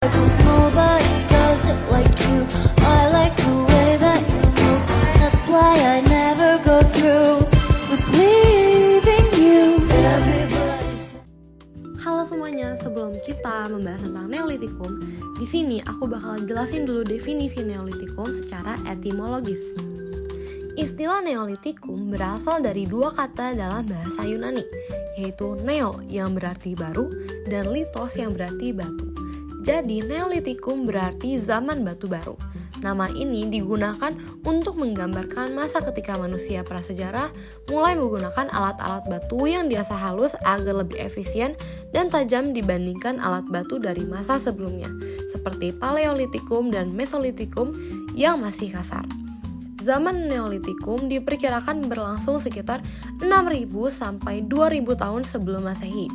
'Cause nobody does it like you. I like the way that you move. That's why I never go through with leaving you. Halo semuanya, sebelum kita membahas tentang Neolitikum, di sini aku bakal jelasin dulu definisi Neolitikum secara etimologis. Istilah Neolitikum berasal dari dua kata dalam bahasa Yunani, yaitu neo yang berarti baru dan litos yang berarti batu. Jadi Neolitikum berarti zaman batu baru. Nama ini digunakan untuk menggambarkan masa ketika manusia prasejarah mulai menggunakan alat-alat batu yang diasah halus agar lebih efisien dan tajam dibandingkan alat batu dari masa sebelumnya, seperti Paleolitikum dan Mesolitikum yang masih kasar. Zaman Neolitikum diperkirakan berlangsung sekitar 6.000 sampai 2.000 tahun sebelum Masehi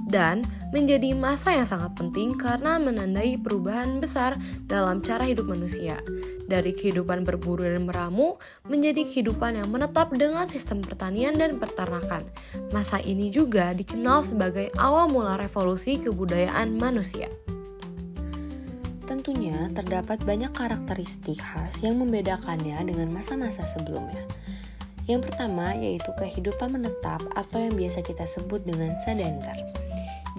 dan menjadi masa yang sangat penting karena menandai perubahan besar dalam cara hidup manusia. Dari kehidupan berburu dan meramu menjadi kehidupan yang menetap dengan sistem pertanian dan peternakan. Masa ini juga dikenal sebagai awal mula revolusi kebudayaan manusia. Tentunya terdapat banyak karakteristik khas yang membedakannya dengan masa-masa sebelumnya. Yang pertama yaitu kehidupan menetap atau yang biasa kita sebut dengan sedenter.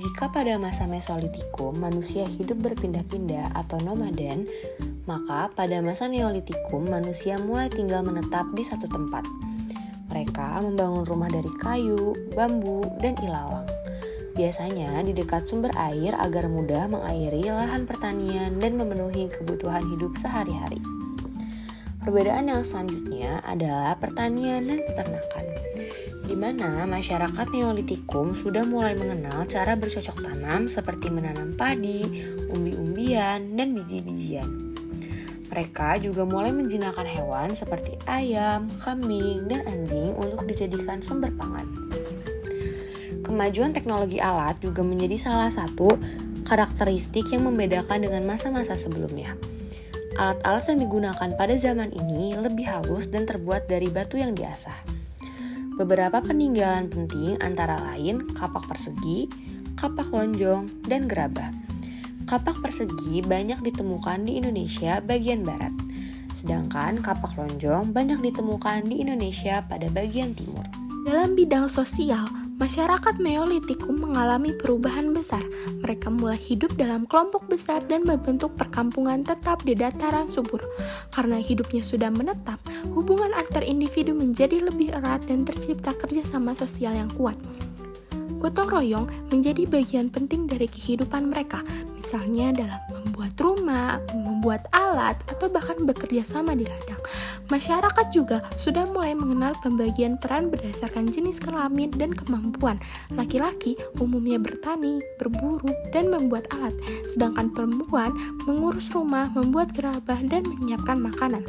Jika pada masa Mesolitikum manusia hidup berpindah-pindah atau nomaden, maka pada masa Neolitikum manusia mulai tinggal menetap di satu tempat. Mereka membangun rumah dari kayu, bambu, dan ilalang. Biasanya di dekat sumber air agar mudah mengairi lahan pertanian dan memenuhi kebutuhan hidup sehari-hari. Perbedaan yang selanjutnya adalah pertanian dan peternakan, di mana masyarakat Neolitikum sudah mulai mengenal cara bercocok tanam seperti menanam padi, umbi-umbian, dan biji-bijian. Mereka juga mulai menjinakkan hewan seperti ayam, kambing, dan anjing untuk dijadikan sumber pangan. Kemajuan teknologi alat juga menjadi salah satu karakteristik yang membedakan dengan masa-masa sebelumnya. Alat-alat yang digunakan pada zaman ini lebih halus dan terbuat dari batu yang diasah. Beberapa peninggalan penting antara lain kapak persegi, kapak lonjong, dan gerabah. Kapak persegi banyak ditemukan di Indonesia bagian barat, sedangkan kapak lonjong banyak ditemukan di Indonesia pada bagian timur. Dalam bidang sosial, masyarakat Neolitikum mengalami perubahan besar. Mereka mulai hidup dalam kelompok besar dan membentuk perkampungan tetap di dataran subur. Karena hidupnya sudah menetap, hubungan antar individu menjadi lebih erat dan tercipta kerjasama sosial yang kuat. Gotong royong menjadi bagian penting dari kehidupan mereka, misalnya dalam membuat rumah, membuat alat, atau bahkan bekerja sama di ladang. Masyarakat juga sudah mulai mengenal pembagian peran berdasarkan jenis kelamin dan kemampuan. Laki-laki umumnya bertani, berburu, dan membuat alat, sedangkan perempuan mengurus rumah, membuat gerabah, dan menyiapkan makanan.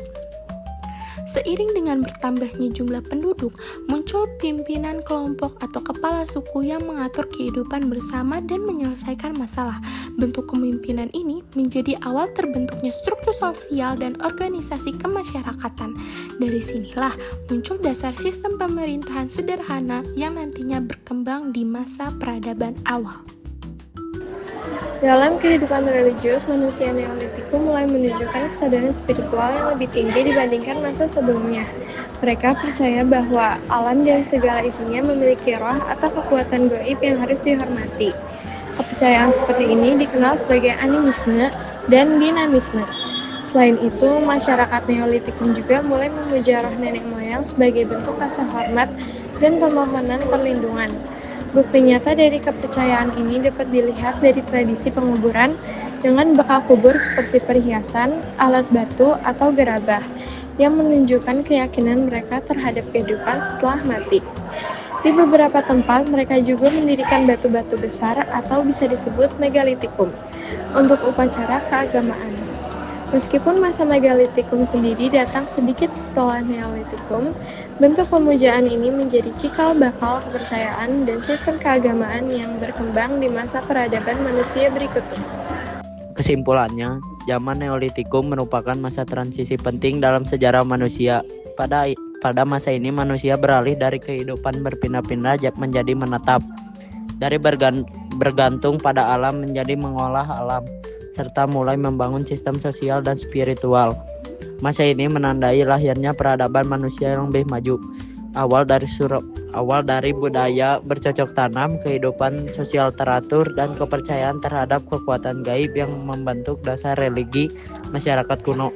Seiring dengan bertambahnya jumlah penduduk, muncul pimpinan kelompok atau kepala suku yang mengatur kehidupan bersama dan menyelesaikan masalah. Bentuk kepemimpinan ini menjadi awal terbentuknya struktur sosial dan organisasi kemasyarakatan. Dari sinilah muncul dasar sistem pemerintahan sederhana yang nantinya berkembang di masa peradaban awal. Dalam kehidupan religius, manusia Neolitikum mulai menunjukkan kesadaran spiritual yang lebih tinggi dibandingkan masa sebelumnya. Mereka percaya bahwa alam dan segala isinya memiliki roh atau kekuatan gaib yang harus dihormati. Kepercayaan seperti ini dikenal sebagai animisme dan dinamisme. Selain itu, masyarakat Neolitikum juga mulai memuja roh nenek moyang sebagai bentuk rasa hormat dan permohonan perlindungan. Bukti nyata dari kepercayaan ini dapat dilihat dari tradisi penguburan dengan bekal kubur seperti perhiasan, alat batu, atau gerabah yang menunjukkan keyakinan mereka terhadap kehidupan setelah mati. Di beberapa tempat, mereka juga mendirikan batu-batu besar atau bisa disebut megalitikum untuk upacara keagamaan. Meskipun masa megalitikum sendiri datang sedikit setelah Neolitikum, bentuk pemujaan ini menjadi cikal bakal kepercayaan dan sistem keagamaan yang berkembang di masa peradaban manusia berikutnya. Kesimpulannya, zaman Neolitikum merupakan masa transisi penting dalam sejarah manusia. Pada masa ini manusia beralih dari kehidupan berpindah-pindah menjadi menetap. Dari bergantung pada alam menjadi mengolah alam. serta mulai membangun sistem sosial dan spiritual. Masa ini menandai lahirnya peradaban manusia yang lebih maju. Awal dari budaya bercocok tanam, kehidupan sosial teratur, dan kepercayaan terhadap kekuatan gaib yang membentuk dasar religi masyarakat kuno.